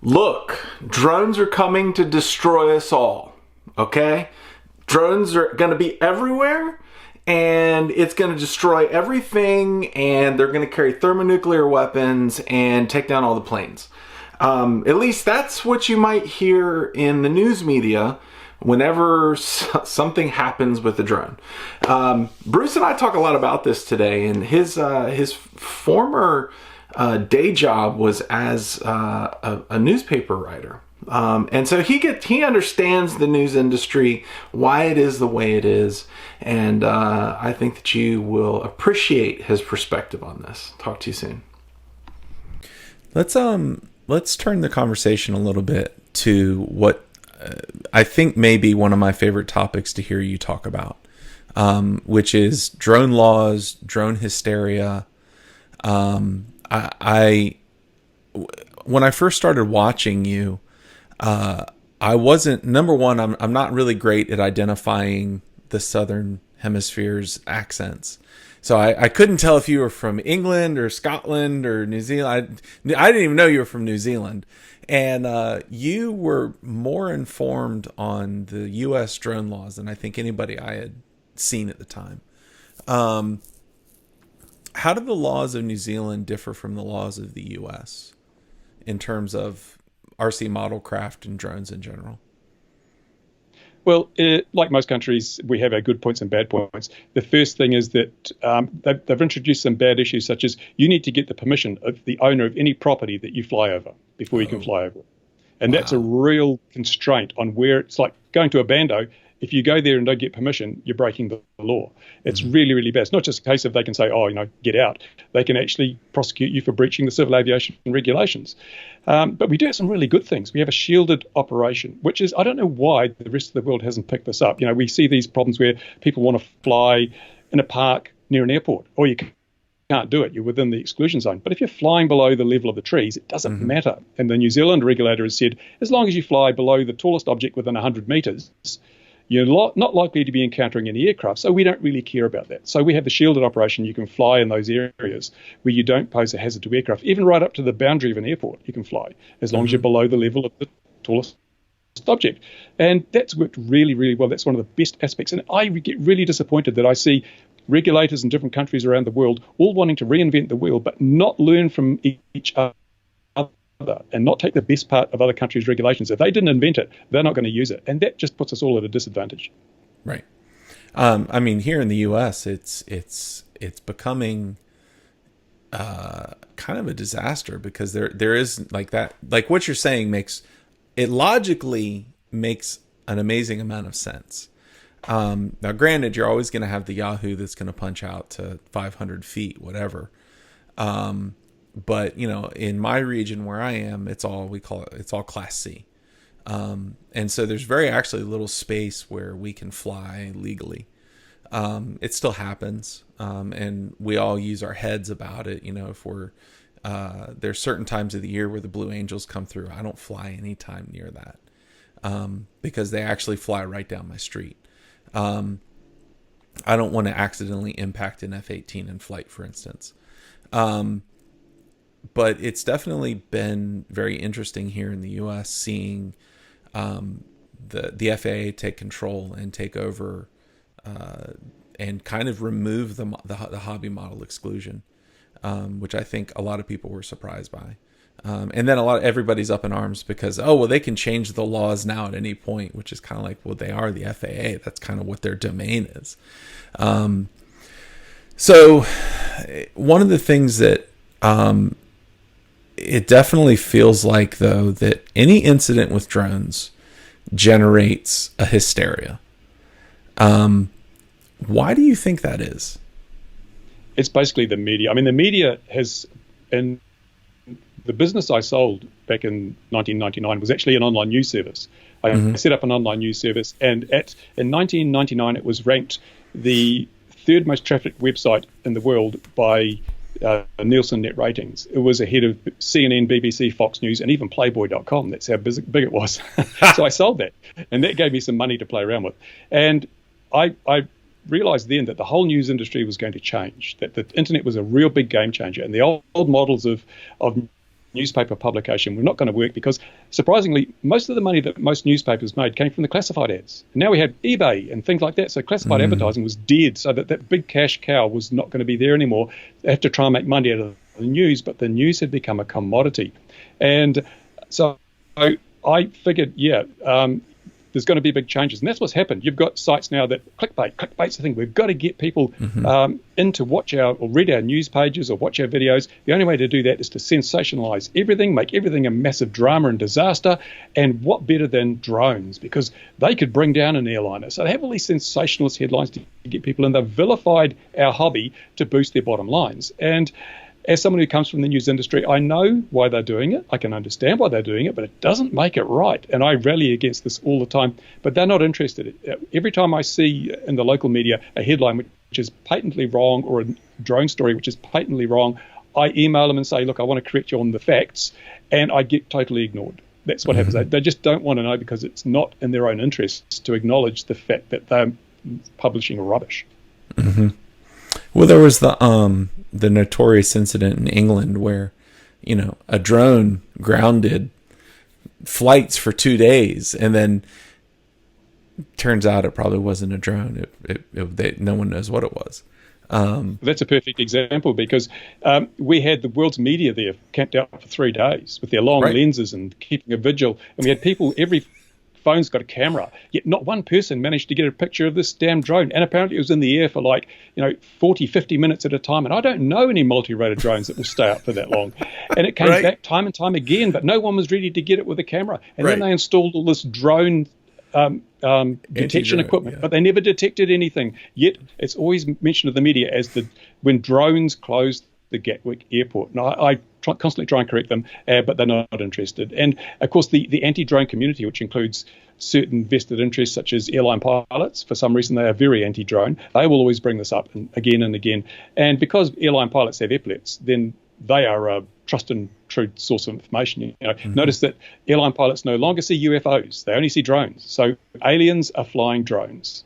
Look, drones are coming to destroy us all, okay? Drones are going to be everywhere, and it's going to destroy everything, and they're going to carry thermonuclear weapons and take down all the planes. At least that's what you might hear in the news media whenever something happens with a drone. Bruce and I talk a lot about this today, and his former day job was as a newspaper writer. And so he understands the news industry, why it is the way it is, and I think that you will appreciate his perspective on this. Talk to you soon. Let's turn the conversation a little bit to what I think may be one of my favorite topics to hear you talk about, which is drone laws, drone hysteria. When I first started watching you, I wasn't, number one, I'm not really great at identifying the Southern Hemisphere's accents. So I couldn't tell if you were from England or Scotland or New Zealand. I didn't even know you were from New Zealand. And you were more informed on the U.S. drone laws than I think anybody I had seen at the time. How do the laws of New Zealand differ from the laws of the U.S. in terms of RC model craft and drones in general? Well, like most countries, we have our good points and bad points. The first thing is that they've introduced some bad issues, such as you need to get the permission of the owner of any property that you fly over before you can fly over it. And that's a real constraint on where it's like going to a bando. If you go there and don't get permission, you're breaking the law. It's really, really bad. It's not just a case of they can say, get out. They can actually prosecute you for breaching the civil aviation regulations. But we do have some really good things. We have a shielded operation, which is, I don't know why the rest of the world hasn't picked this up. We see these problems where people want to fly in a park near an airport, or you can't do it. You're within the exclusion zone. But if you're flying below the level of the trees, it doesn't matter. And the New Zealand regulator has said, as long as you fly below the tallest object within 100 meters, you're not likely to be encountering any aircraft, so we don't really care about that. So we have the shielded operation. You can fly in those areas where you don't pose a hazard to aircraft. Even right up to the boundary of an airport, you can fly, as long as you're below the level of the tallest object. And that's worked really, really well. That's one of the best aspects. And I get really disappointed that I see regulators in different countries around the world all wanting to reinvent the wheel, but not learn from each other and not take the best part of other countries' regulations. If they didn't invent it, they're not going to use it. And that just puts us all at a disadvantage. Right. I mean, here in the U.S., it's becoming kind of a disaster, because there is like that, like what you're saying logically makes an amazing amount of sense. Now, granted, you're always going to have the Yahoo that's going to punch out to 500 feet, whatever. But, in my region where I am, it's all Class C. And so there's actually little space where we can fly legally. It still happens. And we all use our heads about it. If there's certain times of the year where the Blue Angels come through, I don't fly anytime near that. Because they actually fly right down my street. I don't want to accidentally impact an F-18 in flight, for instance. But it's definitely been very interesting here in the U.S. seeing the FAA take control and take over and kind of remove the hobby model exclusion, which I think a lot of people were surprised by. And then everybody's up in arms because, they can change the laws now at any point, which is kind of like, well, they are the FAA. That's kind of what their domain is. So one of the things that it definitely feels like, though, that any incident with drones generates a hysteria. Why do you think that is? It's basically the media. I mean, the media has, and the business I sold back in 1999 was actually an online news service. I set up an online news service, and in 1999 it was ranked the third most trafficked website in the world by Nielsen Net Ratings. It was ahead of CNN, BBC, Fox News, and even Playboy.com. That's how big it was. So I sold that, and that gave me some money to play around with. And I realized then that the whole news industry was going to change, that the internet was a real big game changer, and the old models of newspaper publication were not going to work because, surprisingly, most of the money that most newspapers made came from the classified ads. And now we had eBay and things like that, so classified advertising was dead, so that big cash cow was not going to be there anymore. They have to try and make money out of the news, but the news had become a commodity. And so I figured, there's going to be big changes. And that's what's happened. You've got sites now that clickbait's the thing. We've got to get people in to watch or read our news pages or watch our videos. The only way to do that is to sensationalize everything, make everything a massive drama and disaster. And what better than drones? Because they could bring down an airliner. So they have all these sensationalist headlines to get people in. They've vilified our hobby to boost their bottom lines. And as someone who comes from the news industry, I know why they're doing it. I can understand why they're doing it, but it doesn't make it right. And I rally against this all the time. But they're not interested. Every time I see in the local media a headline which is patently wrong or a drone story which is patently wrong, I email them and say, look, I want to correct you on the facts, and I get totally ignored. That's what happens. They just don't want to know because it's not in their own interests to acknowledge the fact that they're publishing rubbish. Well, there was the notorious incident in England where, a drone grounded flights for 2 days, and then turns out it probably wasn't a drone. No one knows what it was. That's a perfect example because we had the world's media there camped out for 3 days with their long lenses and keeping a vigil, and we had people every phone's got a camera, yet not one person managed to get a picture of this damn drone. And apparently it was in the air for 40, 50 minutes at a time. And I don't know any multi-rotor drones that will stay up for that long. And it came back time and time again, but no one was ready to get it with a camera. And then they installed all this drone detection equipment, but they never detected anything. Yet it's always mentioned in the media as when drones closed the Gatwick airport. And I constantly try and correct them, but they're not interested. And of course, the anti-drone community, which includes certain vested interests such as airline pilots, for some reason they are very anti-drone. They will always bring this up again and again. And because airline pilots have epaulets, then they are a trust and true source of information. Notice that airline pilots no longer see UFOs; they only see drones. So aliens are flying drones.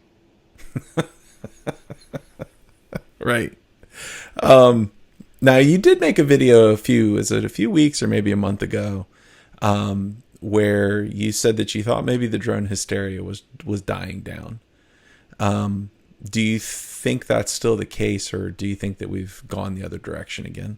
Right. Now, you did make a video a few weeks or maybe a month ago, where you said that you thought maybe the drone hysteria was dying down. Do you think that's still the case, or do you think that we've gone the other direction again?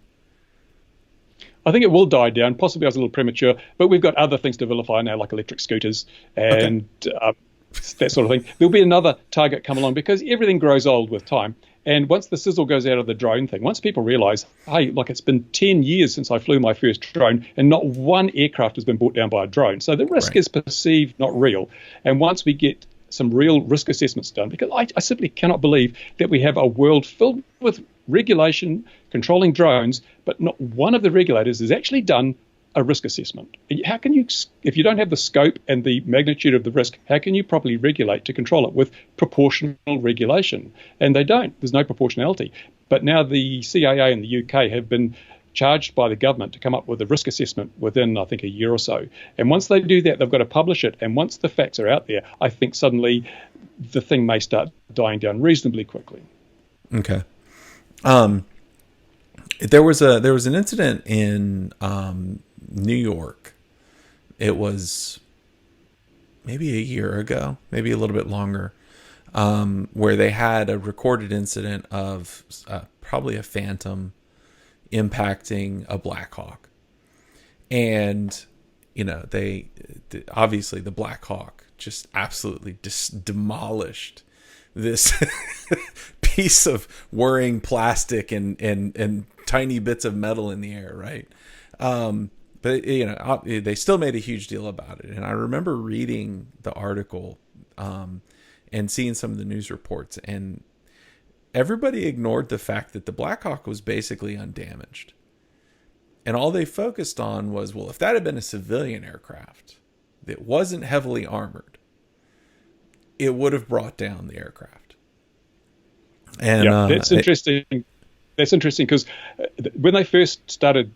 I think it will die down. Possibly I was a little premature, but we've got other things to vilify now, like electric scooters and that sort of thing. There'll be another target come along because everything grows old with time. And once the sizzle goes out of the drone thing, once people realize, hey, look, it's been 10 years since I flew my first drone and not one aircraft has been brought down by a drone. So the risk is perceived, not real. And once we get some real risk assessments done, because I simply cannot believe that we have a world filled with regulation controlling drones, but not one of the regulators has actually done a risk assessment. How can you, if you don't have the scope and the magnitude of the risk, how can you properly regulate to control it with proportional regulation? And they don't. There's no proportionality. But now the CAA in the UK have been charged by the government to come up with a risk assessment within, I think, a year or so. And once they do that, they've got to publish it. And once the facts are out there, I think suddenly the thing may start dying down reasonably quickly. Okay. There was an incident in New York. It was maybe a year ago, maybe a little bit longer, where they had a recorded incident of probably a Phantom impacting a Black Hawk. And, they obviously the Black Hawk just absolutely demolished this piece of whirring plastic and tiny bits of metal in the air, right? But they still made a huge deal about it. And I remember reading the article and seeing some of the news reports, and everybody ignored the fact that the Black Hawk was basically undamaged. And all they focused on was, well, if that had been a civilian aircraft that wasn't heavily armored, it would have brought down the aircraft. And that's interesting. That's interesting because when they first started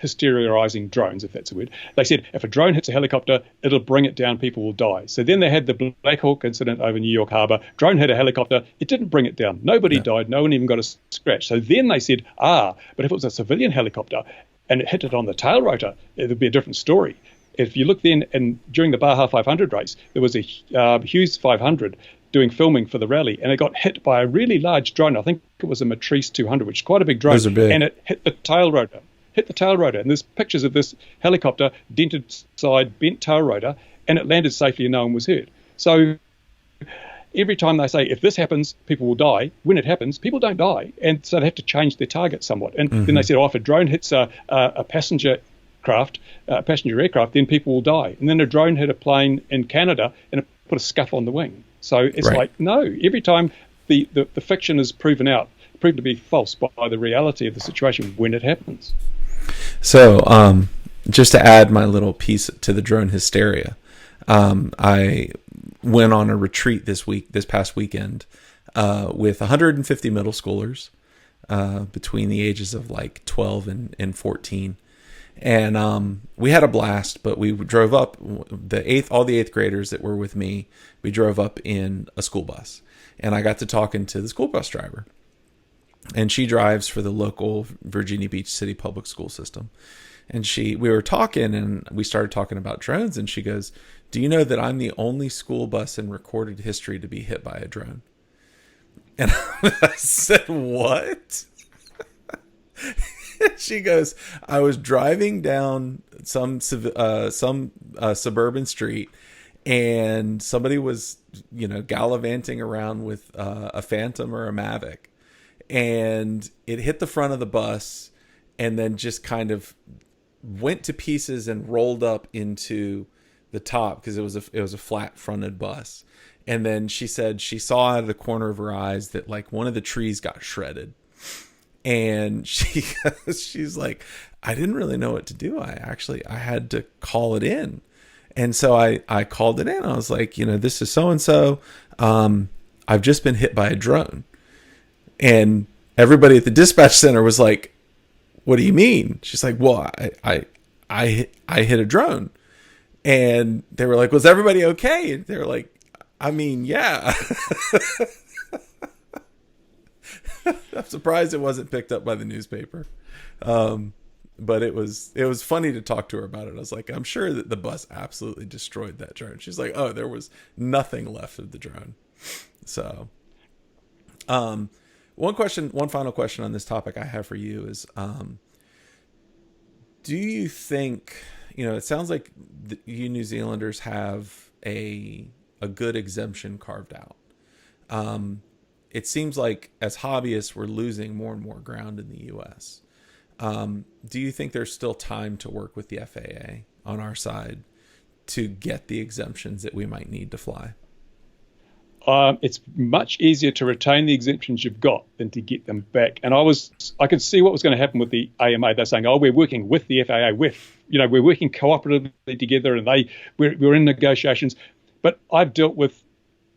hysterizing drones, if that's a word, they said if a drone hits a helicopter, it'll bring it down, people will die. So then they had the Black Hawk incident over New York Harbor. Drone hit a helicopter, it didn't bring it down. Nobody died, no one even got a scratch. So then they said, but if it was a civilian helicopter and it hit it on the tail rotor, it would be a different story. If you look then, and during the Baja 500 race, there was a Hughes 500 doing filming for the rally, and it got hit by a really large drone. I think it was a Matrice 200, which is quite a big drone. Those are big. And it hit the tail rotor. And there's pictures of this helicopter, dented side, bent tail rotor, and it landed safely and no one was hurt. So every time they say, if this happens, people will die, when it happens, people don't die. And so they have to change their target somewhat. And then they said, if a drone hits a passenger aircraft, then people will die. And then a drone hit a plane in Canada and it put a scuff on the wing. So it's like, no, every time the fiction is proven to be false by the reality of the situation when it happens. So just to add my little piece to the drone hysteria, I went on a retreat this past weekend with 150 middle schoolers between the ages of like 12 and 14. And we had a blast, but we drove up all the eighth graders that were with me. We drove up in a school bus, and I got to talking to the school bus driver, and she drives for the local Virginia Beach City public school system. And we were talking, and we started talking about drones, and she goes, "Do you know that I'm the only school bus in recorded history to be hit by a drone?" And I said, "What?" She goes, "I was driving down some suburban street, and somebody was, gallivanting around with a Phantom or a Mavic, and it hit the front of the bus, and then just kind of went to pieces and rolled up into the top because it was a flat fronted bus." And then she said she saw out of the corner of her eyes that like one of the trees got shredded. And she's like, "I didn't really know what to do. I had to call it in." And so I called it in. I was like, "This is so-and-so. I've just been hit by a drone." And everybody at the dispatch center was like, "What do you mean?" She's like, "Well, I hit a drone." And they were like, "Was everybody okay?" And they were like, "I mean, yeah." I'm surprised it wasn't picked up by the newspaper. But it was funny to talk to her about it. I was like, "I'm sure that the bus absolutely destroyed that drone." She's like, "Oh, there was nothing left of the drone." So, one final question on this topic I have for you is, do you think, it sounds like you New Zealanders have a good exemption carved out. It seems like as hobbyists, we're losing more and more ground in the U.S. Do you think there's still time to work with the FAA on our side to get the exemptions that we might need to fly? It's much easier to retain the exemptions you've got than to get them back. And I could see what was going to happen with the AMA. They're saying, "Oh, we're working with the FAA. We're working cooperatively together, and we're in negotiations." But I've dealt with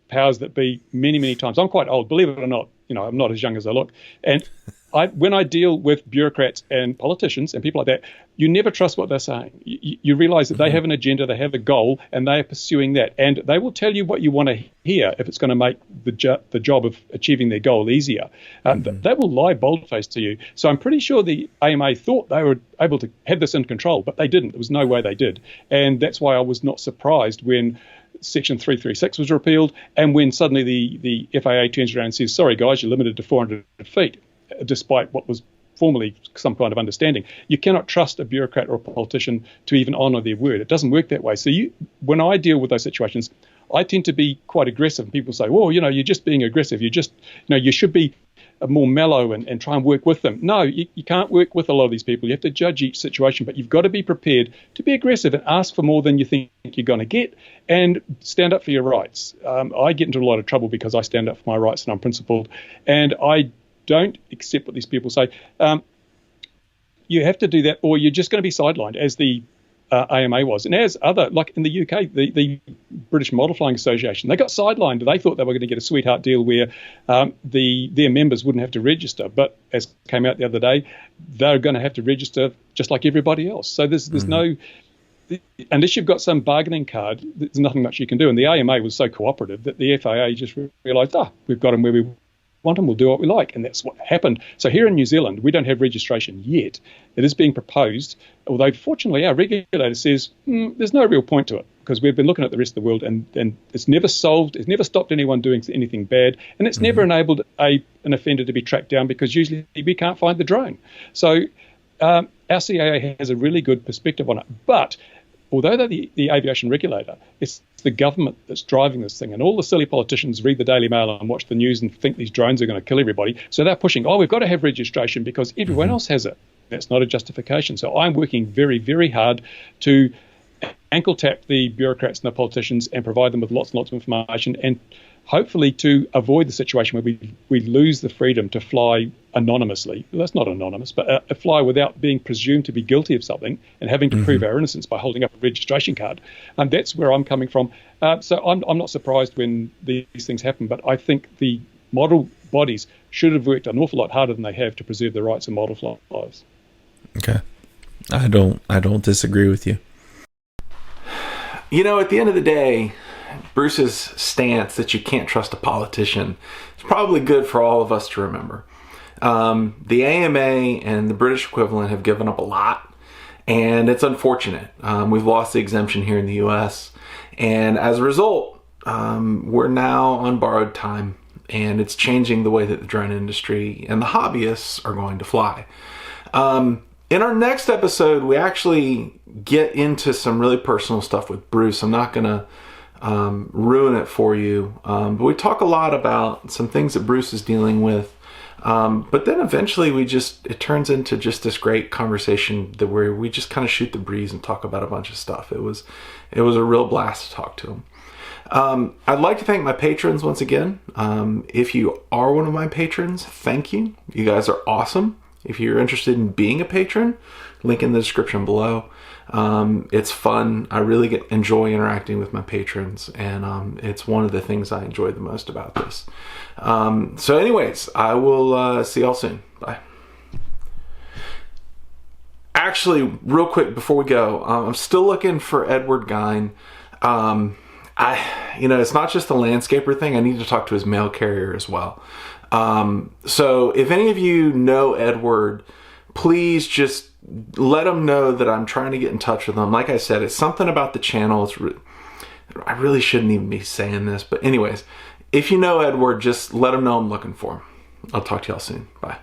powers that be many, many times. I'm quite old, believe it or not. I'm not as young as I look. And when I deal with bureaucrats and politicians and people like that, you never trust what they're saying. You realize that they have an agenda, they have a goal, and they are pursuing that. And they will tell you what you want to hear if it's going to make the job of achieving their goal easier. They will lie bold-faced to you. So I'm pretty sure the AMA thought they were able to have this in control, but they didn't. There was no way they did. And that's why I was not surprised when Section 336 was repealed, and when suddenly the FAA turns around and says, "Sorry guys, you're limited to 400 feet," despite what was formerly some kind of understanding. You cannot trust a bureaucrat or a politician to even honour their word. It doesn't work that way. So when I deal with those situations, I tend to be quite aggressive. And people say, "Well, you're just being aggressive. You should be more mellow and try and work with them." No, you can't work with a lot of these people. You have to judge each situation, but you've got to be prepared to be aggressive and ask for more than you think you're going to get, and stand up for your rights. I get into a lot of trouble because I stand up for my rights and I'm principled, and I don't accept what these people say. You have to do that, or you're just going to be sidelined, as the AMA was, and as like in the UK, the British Model Flying Association, they got sidelined. They thought they were going to get a sweetheart deal where their members wouldn't have to register, but as came out the other day, they're going to have to register just like everybody else. So there's no, unless you've got some bargaining card, there's nothing much you can do. And the AMA was so cooperative that the FAA just realised, we've got them where we want them, we'll do what we like. And that's what happened. So here in New Zealand, we don't have registration yet. It is being proposed, although fortunately our regulator says there's no real point to it, because we've been looking at the rest of the world and it's never stopped anyone doing anything bad, and it's never enabled an offender to be tracked down, because usually we can't find the drone. So our CAA has a really good perspective on it. But although they're the aviation regulator, it's the government that's driving this thing. And all the silly politicians read the Daily Mail and watch the news and think these drones are going to kill everybody. So they're pushing, we've got to have registration because everyone else has it. That's not a justification. So I'm working very, very hard to ankle tap the bureaucrats and the politicians and provide them with lots and lots of information, and hopefully to avoid the situation where we lose the freedom to fly anonymously. Well, that's not anonymous, but fly without being presumed to be guilty of something and having to prove our innocence by holding up a registration card. And that's where I'm coming from. So I'm not surprised when these things happen, but I think the model bodies should have worked an awful lot harder than they have to preserve the rights of model flyers. Okay. I don't disagree with you. You know, at the end of the day, Bruce's stance that you can't trust a politician is probably good for all of us to remember. The AMA and the British equivalent have given up a lot, and it's unfortunate. We've lost the exemption here in the US, and as a result, we're now on borrowed time, and it's changing the way that the drone industry and the hobbyists are going to fly. In our next episode, we actually get into some really personal stuff with Bruce. I'm not going to ruin it for you, but we talk a lot about some things that Bruce is dealing with. But then eventually it turns into just this great conversation where we just kind of shoot the breeze and talk about a bunch of stuff. It was a real blast to talk to him. I'd like to thank my patrons once again. If you are one of my patrons, thank you. You guys are awesome. If you're interested in being a patron, link in the description below. It's fun. I really enjoy interacting with my patrons, and it's one of the things I enjoy the most about this. So anyways, I will see y'all soon. Bye. Actually, real quick before we go, I'm still looking for Edward Gein. It's not just the landscaper thing. I need to talk to his mail carrier as well. So if any of you know Edward, please just let him know that I'm trying to get in touch with him. Like I said, it's something about the channel. I really shouldn't even be saying this, but anyways, if you know Edward, just let him know I'm looking for him. I'll talk to y'all soon. Bye.